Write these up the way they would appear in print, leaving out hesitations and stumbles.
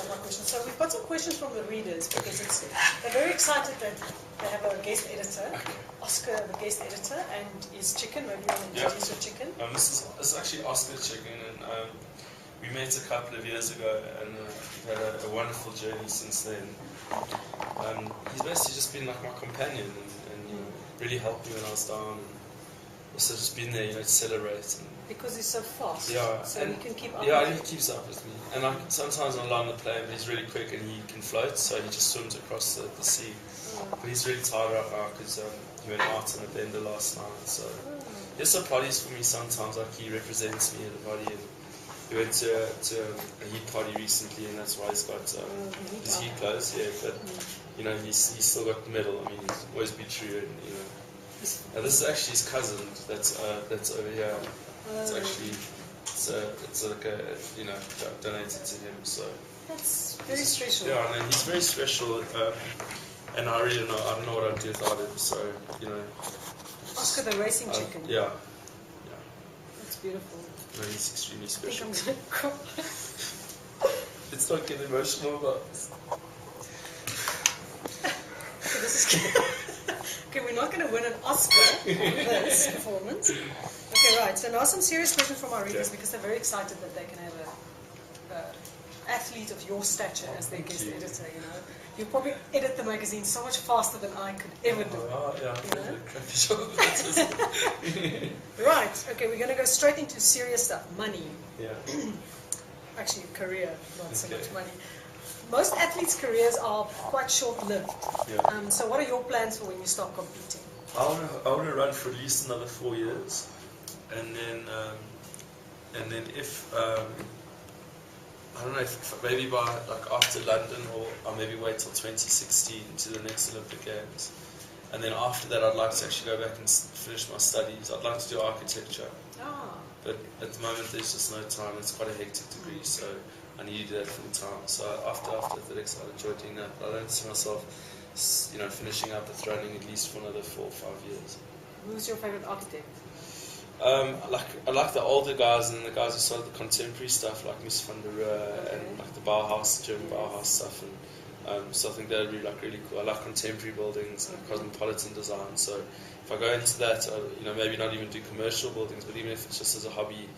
my questions. So we've got some questions from the readers because they're very excited that they have a guest editor, Oscar, the guest editor, and his chicken. Maybe you want to introduce your chicken? This is actually Oscar chicken, and we met a couple of years ago, and we've had a wonderful journey since then. He's basically just been like my companion, and really helped me when I was down, and also just been there, to celebrate. And because he's so fast. Yeah, so he can keep up. Yeah, he keeps up with me. And sometimes I'm on the plane, but he's really quick and he can float, so he just swims across the sea. But he's really tired right now because he went out on a bender last night. So he has some parties for me sometimes, like he represents me at a party. And we went to a heat party recently, and that's why he's got his heat clothes. Yeah, but he's still got the medal. I mean, he's always been true, and Now this is actually his cousin that's over here. It's actually it's like donated to him. So that's very special. Yeah, and he's very special. And I don't know what I'd do without him. So Oscar the racing chicken. Yeah. That's beautiful. No, he's extremely special. I think I'm gonna cry. Let's not get emotional about this. Okay, this is okay, we're not going to win an Oscar on this performance. Okay, right. So now some serious questions from our readers because they're very excited that they can have an athlete of your stature as their guest editor. You probably edit the magazine so much faster than I could ever do. Right. Okay, we're going to go straight into serious stuff. Money. Yeah. Actually, career, not so much money. Most athletes' careers are quite short-lived. Yeah. So what are your plans for when you start competing? I want to run for at least another 4 years, and then if I don't know, if maybe by after London, or I'll maybe wait till 2016 to the next Olympic Games, and then after that I'd like to actually go back and finish my studies. I'd like to do architecture, but at the moment there's just no time. It's quite a hectic degree, so I need to do that full time. So after athletics, I'd enjoy doing that. But I don't see myself, finishing up with running at least for another 4 or 5 years. Who's your favorite architect? I like the older guys and the guys who started the contemporary stuff, like Mies van der Rohe and like the Bauhaus, German Bauhaus stuff. And so I think they're really cool. I like contemporary buildings and cosmopolitan design. So if I go into that, maybe not even do commercial buildings, but even if it's just as a hobby,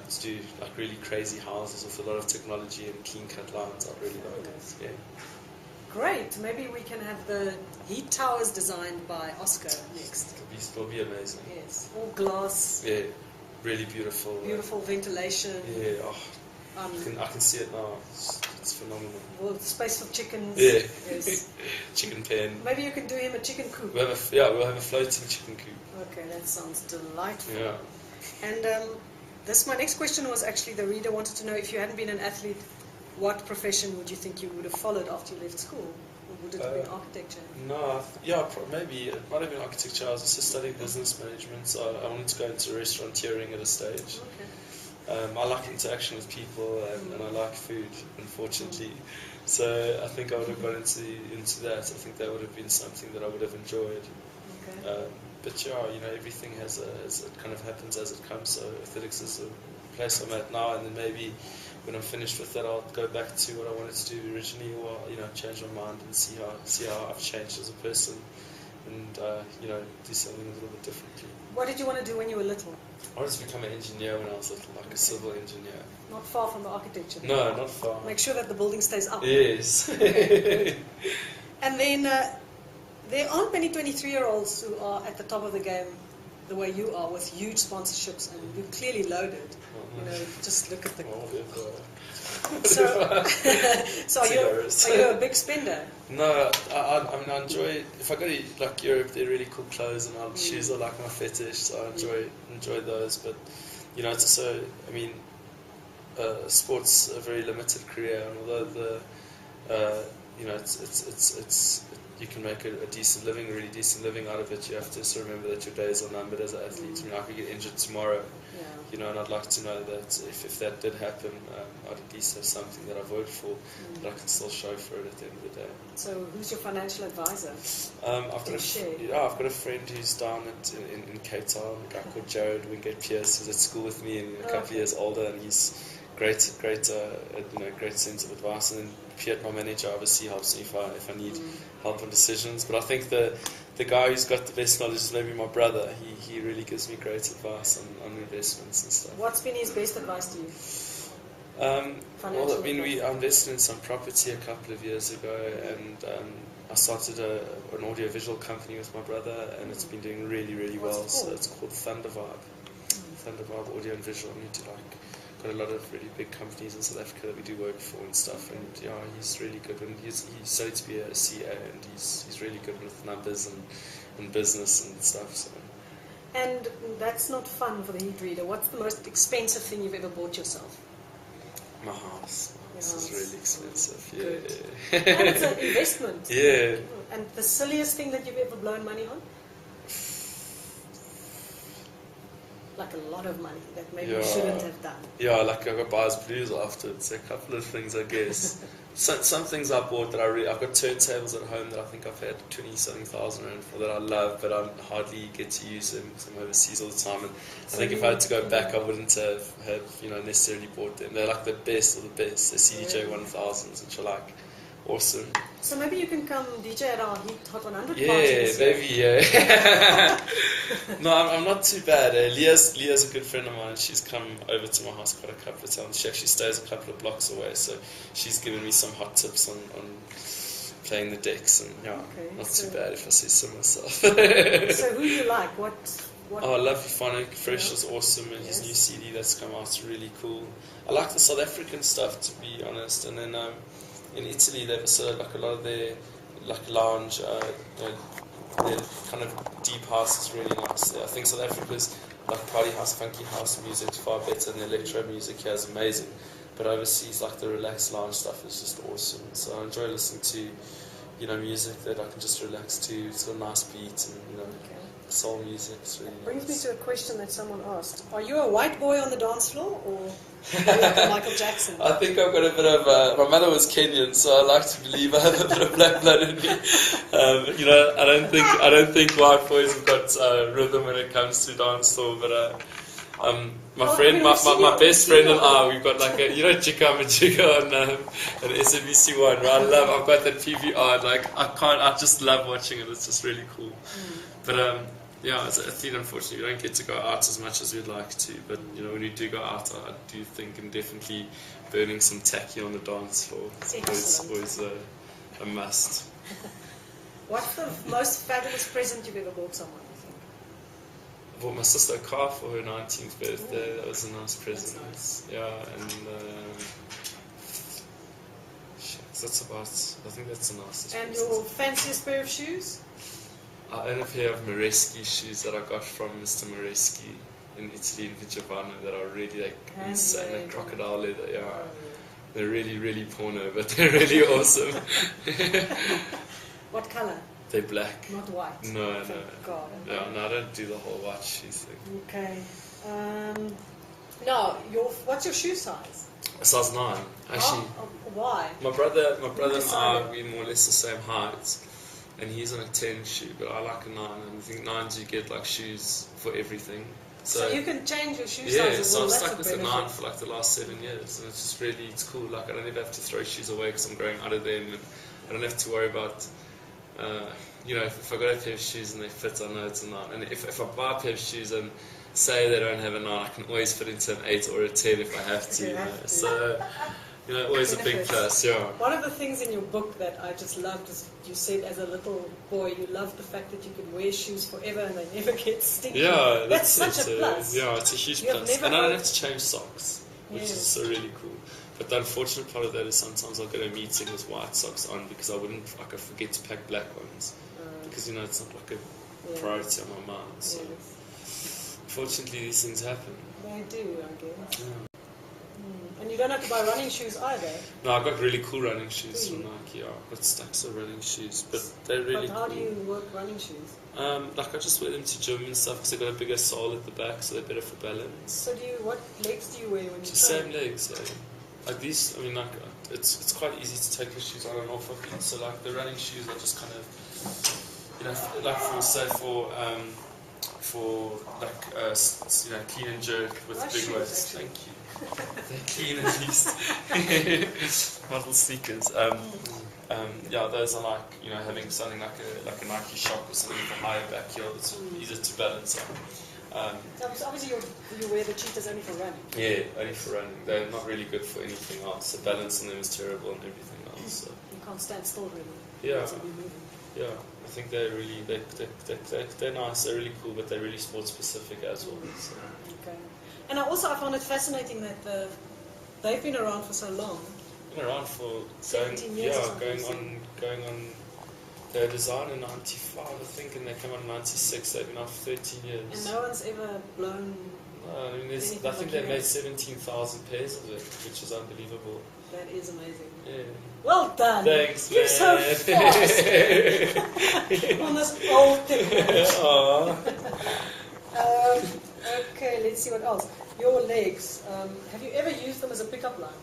to do like really crazy houses with a lot of technology and clean cut lines, I'd really like it. Yeah. Great. Maybe we can have the heat towers designed by Oscar next. It'll be amazing. Yes. All glass. Yeah. Really beautiful. Beautiful ventilation. Yeah. I can see it now. It's phenomenal. Well, space for chickens. Yeah. Yes. Chicken pen. Maybe you can do him a chicken coop. We'll have a floating chicken coop. Okay, that sounds delightful. Yeah. And my next question was actually the reader wanted to know, if you hadn't been an athlete, what profession would you think you would have followed after you left school? Or would it have been architecture? No, maybe. It might have been architecture. I was just studying business management, so I wanted to go into restauranteering at a stage. Okay. I like interaction with people, and I like food, unfortunately. So I think I would have gone into that. I think that would have been something that I would have enjoyed. Okay. But everything it kind of happens as it comes. So athletics is the place I'm at now, and then maybe when I'm finished with that, I'll go back to what I wanted to do originally, or change my mind and see how I've changed as a person, and do something a little bit differently. What did you want to do when you were little? I wanted to become an engineer when I was little, like a civil engineer. Not far from the architecture. No, not far. Make sure that the building stays up. Yes. Okay. And then there aren't many 23-year-olds who are at the top of the game the way you are, with huge sponsorships, and you're clearly loaded. Just look at the. So are you a big spender? No, I enjoy. If I go to Europe, they're really cool clothes, and shoes are like my fetish. So I enjoy those. But it's also, sports a very limited career, and although it's you can make a decent living, a really decent living out of it, you have to sort of remember that your days are numbered as an athlete. I could get injured tomorrow, and I'd like to know that if that did happen, I'd at least have something that I've worked for, that I can still show for it at the end of the day. So who's your financial advisor? I've got a friend who's down in Cape Town, a guy called Jared Wingate Pierce, who's at school with me and a couple of years older, and he's a great sense of advice. And then Piet, my manager, obviously helps me if I need help on decisions. But I think the guy who's got the best knowledge is maybe my brother. He really gives me great advice on investments and stuff. What's been his best advice to you? Well, I mean, I invested in some property a couple of years ago, and I started an audiovisual company with my brother, and it's been doing really, really well. So it's called Thunder Vibe Audio and Visual. We do got a lot of really big companies in South Africa that we do work for and stuff. And yeah, he's really good, and he's studied to be a CEO, and he's really good with numbers and business and stuff. So. And that's not fun for the heat reader. What's the most expensive thing you've ever bought yourself? My house. This is really expensive. Good. Yeah. And it's an investment. Yeah. And the silliest thing that you've ever blown money on? Like a lot of money that maybe you shouldn't have done. Yeah, like I got buyer's blues afterwards. A couple of things, I guess. Some things I bought that I've got turntables at home that I think I've had 20-something thousand rand for that I love, but I hardly get to use them because I'm overseas all the time. And I think if I had to go back, I wouldn't have necessarily bought them. They're like the best of the best. They're CDJ 1000s, which are like awesome. So maybe you can come DJ at our Heat Hot 100 party. Yeah, maybe, yeah. No, I'm not too bad. Leah's a good friend of mine. She's come over to my house quite a couple of times. She actually stays a couple of blocks away, so she's given me some hot tips on playing the decks, and not too bad if I say so myself. So who do you like? What? Oh, I love Euphonic. Fresh is awesome, and his new CD that's come out is really cool. I like the South African stuff, to be honest, and then in Italy, they've also like a lot of their like lounge, their kind of deep house is really nice there. I think South Africa's like party house, funky house music is far better than the electro music here is amazing. But overseas, like the relaxed lounge stuff is just awesome. So I enjoy listening to, music that I can just relax to. It's got a nice beat and soul music. It's really brings nice. me to a question that someone asked. Are you a white boy on the dance floor, or are you like a Michael Jackson? I think I've got a bit of my mother was Kenyan, so I like to believe I have a bit of black blood in me. I don't think white boys have got rhythm when it comes to dance floor, but my best friend and I, we've got like Chika Machika on SABC One. I've got that PVR. Like I just love watching it. It's just really cool. But I think unfortunately we don't get to go out as much as we'd like to. But when we do go out, I do think and definitely burning some tacky on the dance floor. It's always a must. What's the most fabulous present you've ever bought someone? I bought my sister a car for her 19th birthday. Ooh. That was a nice present. That's nice. Yeah, and that's about. I think that's the nicest. And present. your fanciest pair of shoes? I own a pair of Moreschi shoes that I got from Mr. Moreschi in Italy, in Vigevano, that are really insane, like crocodile leather. Yeah, they're really, really porno, but they're really awesome. What color? They're black. Not white. No. God. Yeah, no, I don't do the whole white shoes thing. Okay. Now, what's your shoe size? Size 9. Actually. Why? My brother and I, we're more or less the same height. And he's on a 10 shoe, but I like a 9. And I think 9s you get like shoes for everything. So you can change your shoe size. Yeah, so I've stuck with the 9 for like the last 7 years, and it's just really, it's cool. Like I don't ever have to throw shoes away because I'm growing out of them, and I don't have to worry about, if I got a pair of shoes and they fit, I know it's a 9. And if I buy a pair of shoes and say they don't have a 9, I can always fit into an 8 or a 10 if I have to. So. Always a big plus, yeah. One of the things in your book that I just loved is you said as a little boy you loved the fact that you could wear shoes forever and they never get stinky. Yeah, that's such a plus. Yeah, it's a huge plus. And I don't have to change socks, which is so really cool. But the unfortunate part of that is sometimes I'll go to a meeting with white socks on because I forget to pack black ones. Because, it's not like a priority on my mind. So, unfortunately, these things happen. They do, I guess. Yeah. And you don't have to buy running shoes either. No, I got really cool running shoes from Nike. Yeah, I've got stacks of running shoes, but they're really cool. But how do you work running shoes? I just wear them to gym and stuff because they've got a bigger sole at the back, so they're better for balance. So what legs do you wear when you train? Same legs. Like these, it's quite easy to take the shoes on and off of them. So like the running shoes are just kind of, like for clean and jerk with big weights. Thank you. They're clean at least. Model sneakers. Yeah, those are like, you know, having something like a Nike Shock or something with a higher back heel that's easier to balance on. So obviously you wear the cheetahs only for running. Yeah, only for running. They're not really good for anything else. The balance on them is terrible and everything else. So. You can't stand still really. Yeah, yeah. I think they're really they're nice. They're really cool, but they're really sport specific as well. So. Okay. And I found it fascinating that they've been around for so long. Been around for 17 years. Going on. They were designed in '95, I think, and they came out in '96. They've been out for 13 years. And no one's ever blown. No, I mean, I think they made 17,000 pairs of it, which is unbelievable. That is amazing. Yeah. Well done. Thanks, You're so fast on this old thing. Okay, let's see what else. Your legs. Have you ever used them as a pickup line?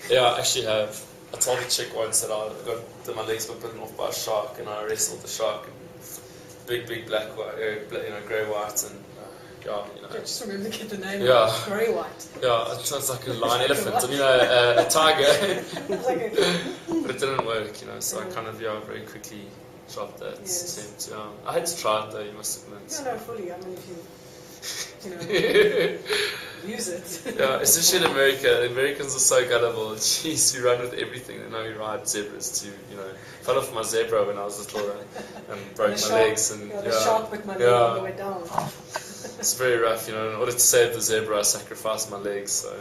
Yeah, I actually have. I told the chick once that my legs were bitten off by a shark, and I wrestled the shark. Big black, grey white, and yeah, you know. I just remember to get the name. Yeah. Grey white. Yeah, it sounds like a lion elephant. I mean, a tiger. But it didn't work, you know. So I kind of very quickly dropped that attempt. Yeah, I had to try it though. You must admit. No, fully. I mean, if you use it. Yeah, especially in America. The Americans are so gullible. Jeez, we run with everything. They know we ride zebras too. You know, fell off my zebra when I was little and broke my legs. And the shark bit my leg all the way down. It's very rough, you know. In order to save the zebra, I sacrificed my legs. So.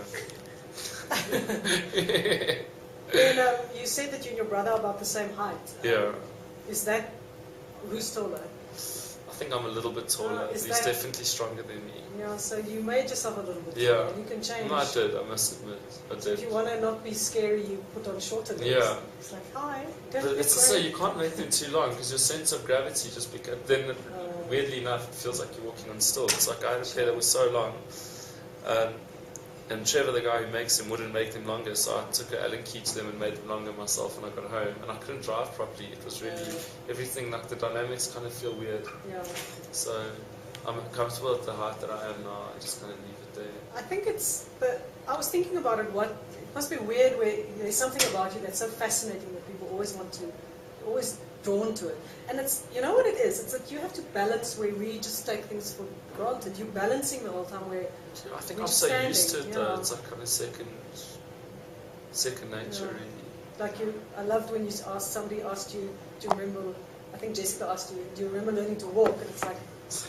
Then you said that you and your brother are about the same height. Yeah. Is that who's taller? I think I'm a little bit taller. He's definitely stronger than me. Yeah, so you made yourself a little bit taller. Yeah. You can change. No, I did, I must admit. I did. If you want to not be scary, you put on shorter legs. Yeah. It's like, hi. But it's also, you can't make them too long because your sense of gravity just becomes... Then, weirdly enough, it feels like you're walking on stilts. It's like I had a pair that was so long. And Trevor, the guy who makes them, wouldn't make them longer, so I took an Allen key to them and made them longer myself when I got home. And I couldn't drive properly. It was really everything, like the dynamics kind of feel weird. Yeah. So I'm comfortable at the height that I am now. I just kind of leave it there. I think I was thinking about it. It must be weird where there's something about you that's so fascinating that people always drawn to it. And it's, you know what it is? It's that you have to balance where we just take things for granted. You're balancing the whole time where I think I'm so used to it though. It's like kind of second nature really. Like I loved when somebody asked you, do you remember, I think Jessica asked you, do you remember learning to walk? And it's like,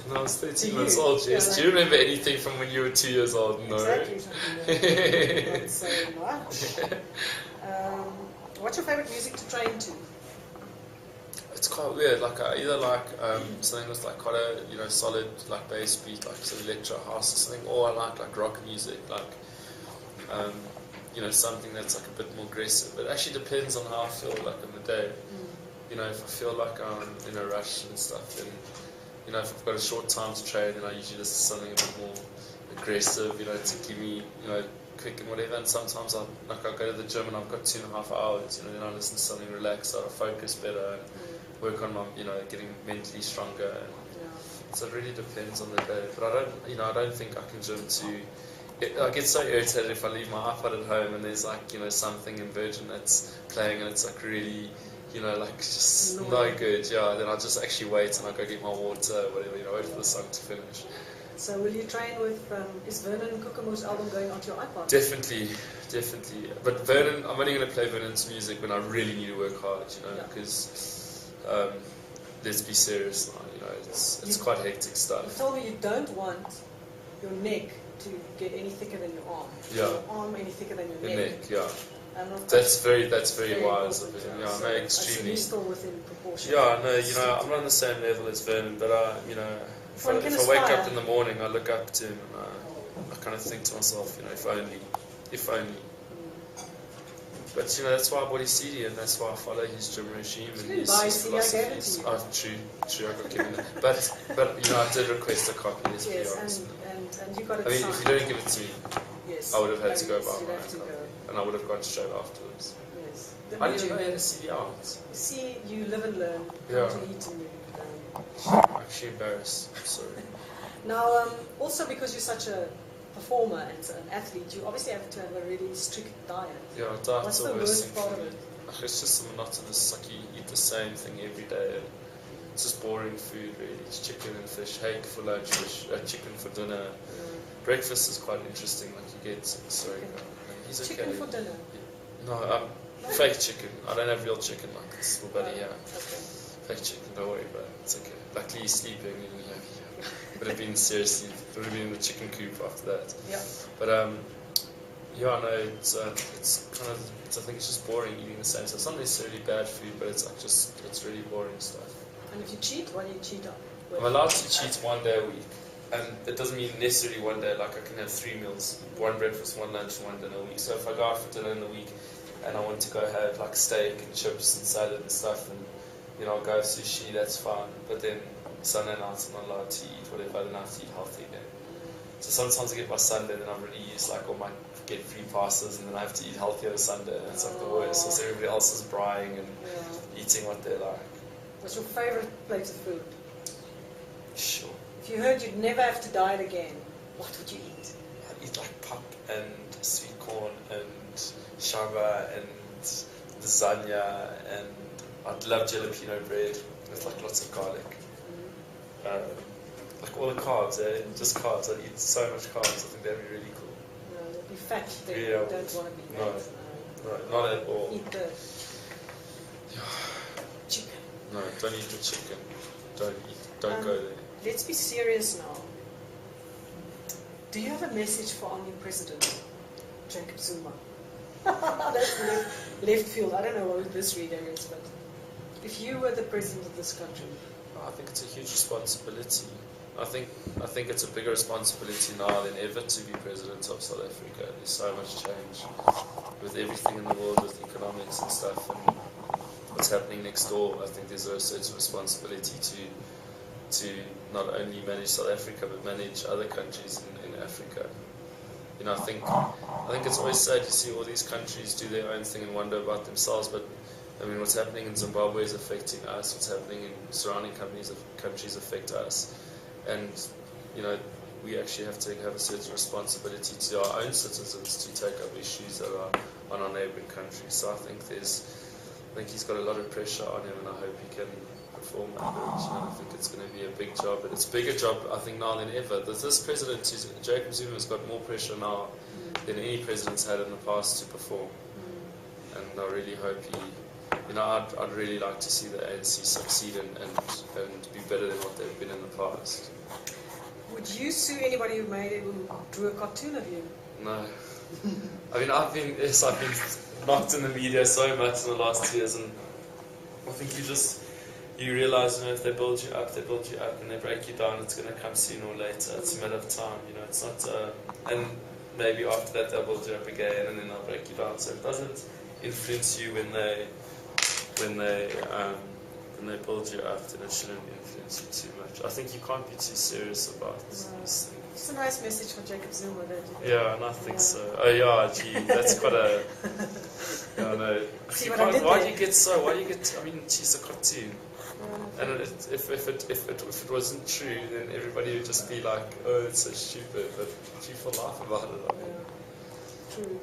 no, I was 13 months old, Jess. Do you remember anything from when you were 2 years old? No. Exactly. Not so much. What's your favourite music to train to? It's quite weird. Like I either like something with like quite a solid like bass beat, like sort of electro house or something, or I like rock music, like something that's like a bit more aggressive. It actually depends on how I feel like in the day. You know, if I feel like I'm in a rush and stuff, then if I've got a short time to train, then I usually listen to something a bit more aggressive, to give me quick and whatever. And sometimes I go to the gym and I've got 2.5 hours, then I listen to something relaxed, so I focus better. Work on my, getting mentally stronger. So it really depends on the day. But I don't think I can gym to. I get so irritated if I leave my iPod at home and there's something in Virgin that's playing and it's really, just no good. Yeah, then I just actually wait and I go get my water, whatever. Wait for the song to finish. So will you train with? Is Vernon Kukamu's album going onto your iPod? Definitely. But Vernon, I'm only going to play Vernon's music when I really need to work hard. Because. Let's be serious now, it's quite hectic stuff. You told me you don't want your neck to get any thicker than your arm. Yeah. Your arm any thicker than your neck. Yeah. That's very wise of him. Yeah, so extremely. He's still within proportion. Yeah, no, I'm not on the same level as Vernon, but if I wake up in the morning, I look up to him and I kind of think to myself, if only. But that's why I bought his CD and that's why I follow his gym regime and his philosophies. True, I got given it. But I did request a copy. Let's be honest. And you got it. I mean, if you don't give it to me, yes, I would have had to go buy my own copy, and I would have gone straight afterwards. Yes. How did you know you had a CD out? You see, you live and learn. Yeah. To eat and I'm actually embarrassed. I'm sorry. Now, also because you're such a performer and an athlete, you obviously have to have a really strict diet. Yeah, diet's What's the always worst part of it? It's just monotonous. It's like you eat the same thing every day. It's just boring food, really. It's chicken and fish, hake for lunch, chicken for dinner. Breakfast is quite interesting. Like you get, sorry, he's okay. Chicken for dinner? No, fake chicken. I don't have real chicken like this. Well, buddy, yeah. Okay. Fake chicken, don't worry about it. It's okay. Luckily he's sleeping. Would have been seriously, would have been in the chicken coop after that. Yeah. But yeah, no, it's kind of, I think it's just boring eating the same stuff. It's not necessarily bad food, but it's like it's really boring stuff. And if you cheat, what do you cheat on? I'm allowed to cheat 1 day a week. And it doesn't mean necessarily 1 day, like I can have 3 meals, 1 breakfast, 1 lunch, 1 dinner a week. So if I go out for dinner in the week and I want to go have like steak and chips and salad and stuff, and I'll go have sushi, that's fine. But then Sunday night I'm not allowed to eat whatever, I don't have to eat healthy again. So sometimes I get my Sunday, then I've already used like all my get free pastas, and then I have to eat healthy on a Sunday, and it's like the worst. So everybody else is buying and eating what they like. What's your favourite plate of food? Sure. If you heard you'd never have to diet again, what would you eat? I'd eat like pap and sweet corn and shaba and lasagna, and I'd love jalapeno bread with like lots of garlic. Like all the carbs, just carbs. I'd eat so much carbs. I think that'd be really cool. No, you'd be fat. Then Yeah, you don't want to be fat. No, not at all. Eat the chicken. No, don't eat the chicken. Don't go there. Let's be serious now. Do you have a message for our new president, Jacob Zuma? That's left field. I don't know what this reader is, but if you were the president of this country, I think it's a huge responsibility. I think it's a bigger responsibility now than ever to be president of South Africa. There's so much change with everything in the world, with economics and stuff, and what's happening next door. I think there's a certain responsibility to not only manage South Africa but manage other countries in Africa. I think it's always sad to see all these countries do their own thing and wonder about themselves, but I mean, what's happening in Zimbabwe is affecting us. What's happening in surrounding countries affect us, and we actually have to have a certain responsibility to our own citizens to take up issues that are on our neighbouring countries. So I think he's got a lot of pressure on him, and I hope he can perform under it. I think it's going to be a big job, but it's a bigger job I think now than ever. This president, Jacob Zuma, has got more pressure now than any president's had in the past to perform, and I really hope he. I'd really like to see the ANC succeed and be better than what they've been in the past. would you sue anybody who drew a cartoon of you? No. I mean, I've been knocked in the media so much in the last 2 years, and I think you realise, if they build you up, and they break you down, it's going to come sooner or later. It's a matter of time, it's not, and maybe after that they'll build you up again, and then they'll break you down. So it doesn't influence you when they build you up, then it shouldn't influence you too much. I think you can't be too serious about these things. It's a nice message for Jacob Zuma, don't you think? Yeah, and I think so. Oh yeah, gee, that's quite a. Yeah, I know. Why do you get? I mean, she's a cartoon. And if it wasn't true, then everybody would just be like, oh, it's so stupid. But people laugh about it. I mean. True.